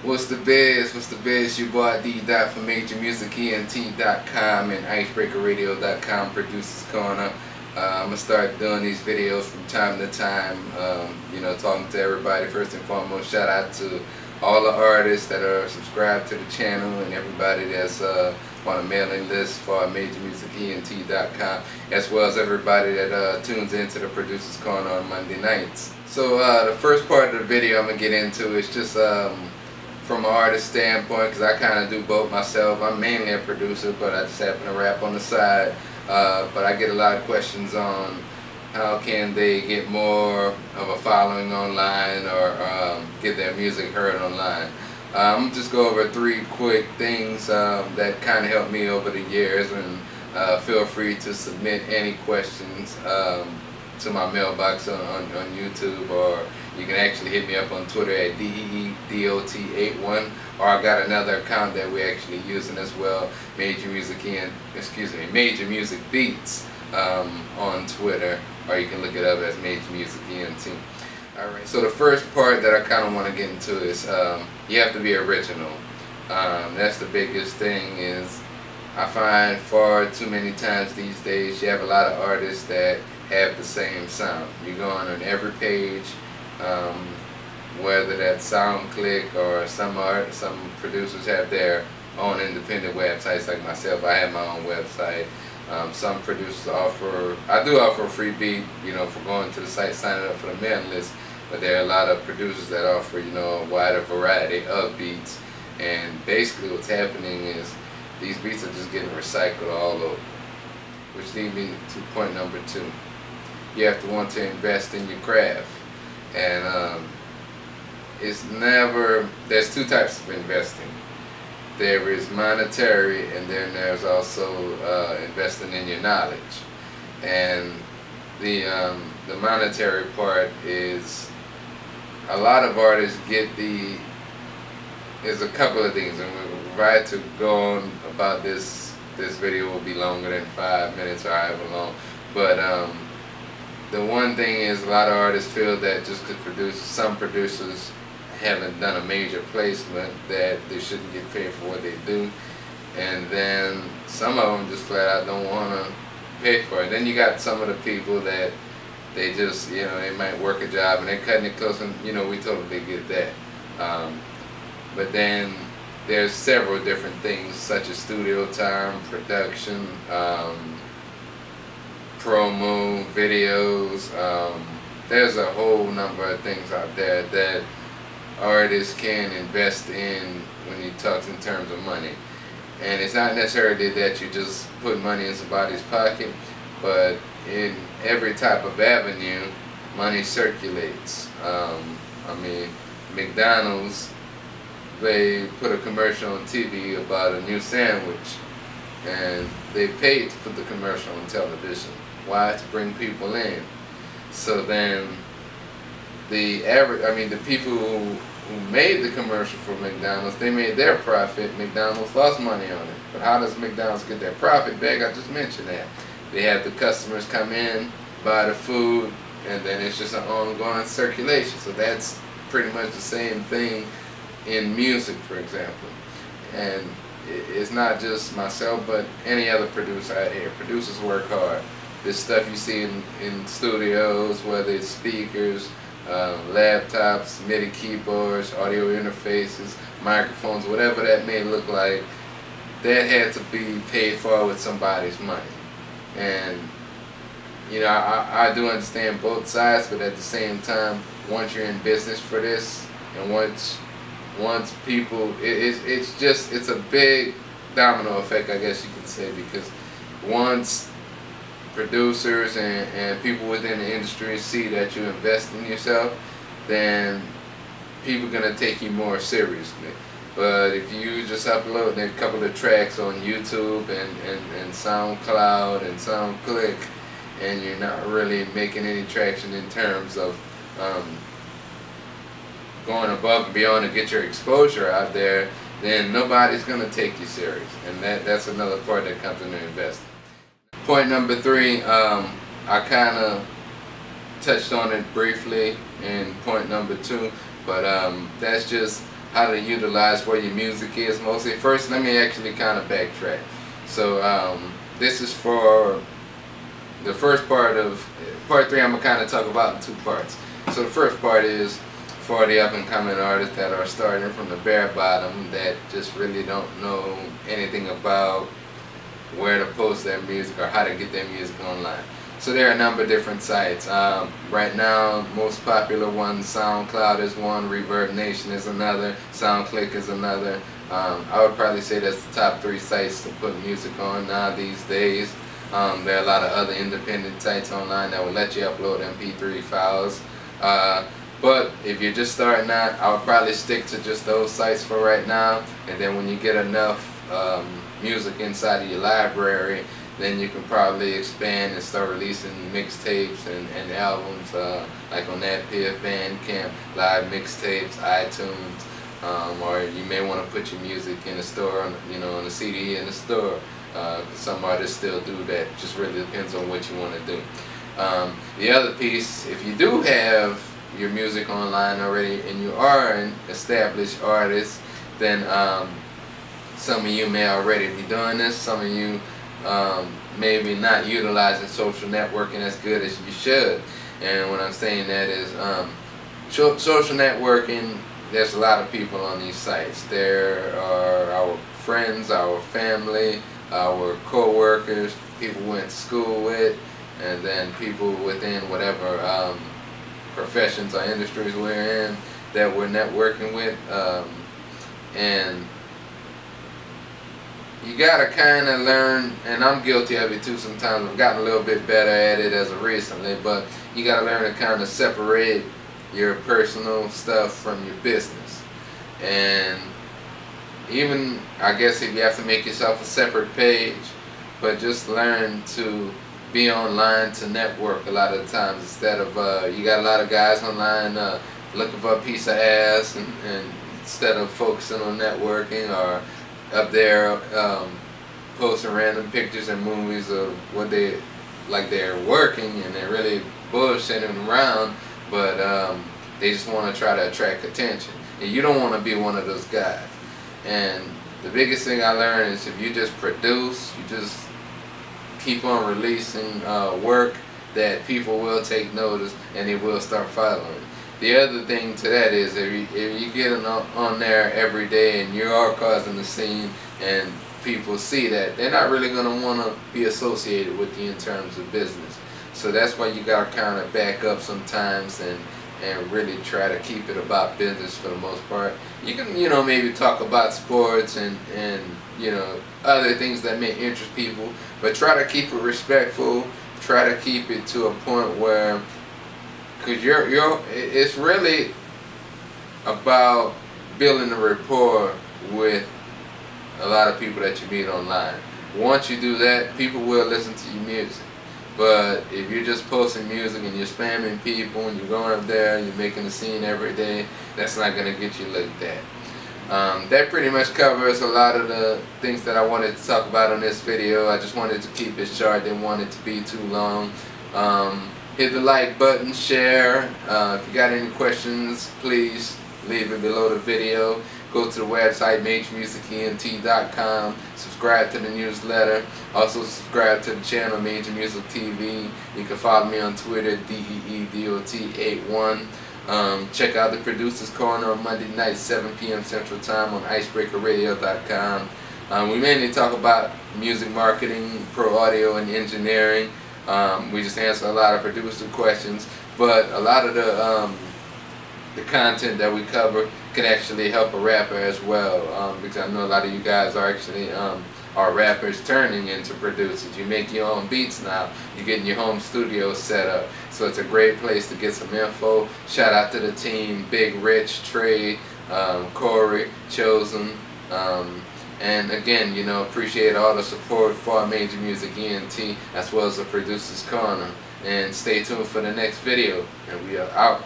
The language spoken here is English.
What's the biz? What's the biz? Your boy D Dot from MajorMusicENT.com and IceBreakerRadio.com. Producers Corner. I'm gonna start doing these videos from time to time. Talking to everybody. First and foremost, shout out to all the artists that are subscribed to the channel and everybody that's on a mailing list for MajorMusicENT.com, as well as everybody that tunes into the Producers Corner on Monday nights. So the first part of the video I'm gonna get into is just from an artist standpoint, because I kind of do both myself. I'm mainly a producer, but I just happen to rap on the side. But I get a lot of questions on how can they get more of a following online or get their music heard online. I'm going to just go over 3 quick things that kind of helped me over the years, and feel free to submit any questions to my mailbox on YouTube, or you can actually hit me up on Twitter at DEEDOT81, or I got another account that we're actually using as well, Major Music Beats on Twitter, or you can look it up as Major Music ENT. Alright, so the first part that I kind of want to get into is you have to be original. That's the biggest thing. Is I find far too many times these days you have a lot of artists that have the same sound. You go on every page, whether that's SoundClick or some producers have their own independent websites. Like myself, I have my own website. Some producers I do offer a free beat, for going to the site, signing up for the mailing list. But there are a lot of producers that offer, a wider variety of beats. And basically what's happening is these beats are just getting recycled all over. Which leads me to point number 2. You have to want to invest in your craft. And there's 2 types of investing. There is monetary, and then there's also investing in your knowledge. And the monetary part is, a lot of artists there's a couple of things, and if I had to go on about this video will be longer than 5 minutes or however long. But the one thing is, a lot of artists feel that just because some producers haven't done a major placement, that they shouldn't get paid for what they do. And then some of them just flat out don't want to pay for it. Then you got some of the people that they just, they might work a job and they're cutting it close, and we totally get that. But then there's several different things, such as studio time, production, promo, videos. There's a whole number of things out there that artists can invest in when you talk in terms of money. And it's not necessarily that you just put money in somebody's pocket, but in every type of avenue, money circulates. McDonald's, they put a commercial on TV about a new sandwich, and they paid to put the commercial on television. Why? To bring people in. So then the people who made the commercial for McDonald's, they made their profit. McDonald's lost money on it. But how does McDonald's get their profit back? I just mentioned that. They have the customers come in, buy the food, and then it's just an ongoing circulation. So that's pretty much the same thing in music, for example. And it's not just myself, but any other producer out here. Producers work hard. This stuff you see in studios, whether it's speakers, laptops, MIDI keyboards, audio interfaces, microphones, whatever that may look like, that had to be paid for with somebody's money. And I do understand both sides, but at the same time, once you're in business for this, and once people, it's a big domino effect, I guess you could say, because once producers and people within the industry see that you invest in yourself, then people are going to take you more seriously. But if you just upload a couple of tracks on YouTube and SoundCloud and SoundClick, and you're not really making any traction in terms of going above and beyond to get your exposure out there, then nobody's going to take you serious. And that's another part that comes into investing. Point number 3, I kind of touched on it briefly in point number 2, but that's just how to utilize where your music is mostly. First, let me actually kind of backtrack. So this is for the first part of part 3. I'm gonna kind of talk about in 2 parts. So the first part is for the up and coming artists that are starting from the bare bottom, that just really don't know anything about where to post their music or how to get their music online. So there are a number of different sites. Right now, most popular ones, SoundCloud is one, Reverb Nation is another, SoundClick is another. I would probably say that's the top 3 sites to put music on now these days. There are a lot of other independent sites online that will let you upload MP3 files. But if you're just starting out, I would probably stick to just those sites for right now. And then when you get enough music inside of your library, then you can probably expand and start releasing mixtapes and albums, like on DatPiff, Bandcamp, live mixtapes, iTunes, or you may want to put your music in the store, you know, on a CD in the store. Some artists still do that. Just really depends on what you want to do. The other piece, if you do have your music online already and you are an established artist, then some of you may already be doing this. Some of you maybe not utilizing social networking as good as you should. And what I'm saying that is social networking, there's a lot of people on these sites. There are our friends, our family, our co-workers, people we went to school with, and then people within whatever professions or industries we're in that we're networking with. And you gotta kind of learn, and I'm guilty of it too sometimes. I've gotten a little bit better at it as of recently, but you gotta learn to kind of separate your personal stuff from your business. And even, I guess, if you have to make yourself a separate page, but just learn to be online to network a lot of the times, instead of you got a lot of guys online looking for a piece of ass, and instead of focusing on networking, or up there posting random pictures and movies of what they, like they're working and they're really bullshitting around, but they just want to try to attract attention. And you don't want to be one of those guys. And the biggest thing I learned is, if you just produce, you just keep on releasing work, that people will take notice and they will start following. The other thing to that is, if you get on there every day and you are causing the scene and people see that, they're not really going to want to be associated with you in terms of business. So that's why you got to kind of back up sometimes and really try to keep it about business for the most part. You can, you know, maybe talk about sports and you know, other things that may interest people, but try to keep it respectful. Try to keep it to a point where, because it's really about building a rapport with a lot of people that you meet online. Once you do that, people will listen to your music. But if you're just posting music and you're spamming people and you're going up there and you're making a scene every day, that's not going to get you looked at. That pretty much covers a lot of the things that I wanted to talk about on this video. I just wanted to keep it short, didn't want it to be too long. Hit the like button, share. If you got any questions, please leave it below the video. Go to the website, MajorMusicENT.com. Subscribe to the newsletter. Also subscribe to the channel, Major Music TV. You can follow me on Twitter, DEEDOT81. Check out the Producer's Corner on Monday night, 7 p.m. Central Time on IcebreakerRadio.com. We mainly talk about music marketing, pro audio, and engineering. We just answer a lot of producer questions, but a lot of the content that we cover can actually help a rapper as well, because I know a lot of you guys are actually are rappers turning into producers. You make your own beats now. You're getting your home studio set up, so it's a great place to get some info. Shout out to the team: Big Rich, Trey, Corey, Chosen, and again, you know, appreciate all the support for Major Music ENT as well as the Producer's Corner. And stay tuned for the next video, and we are out.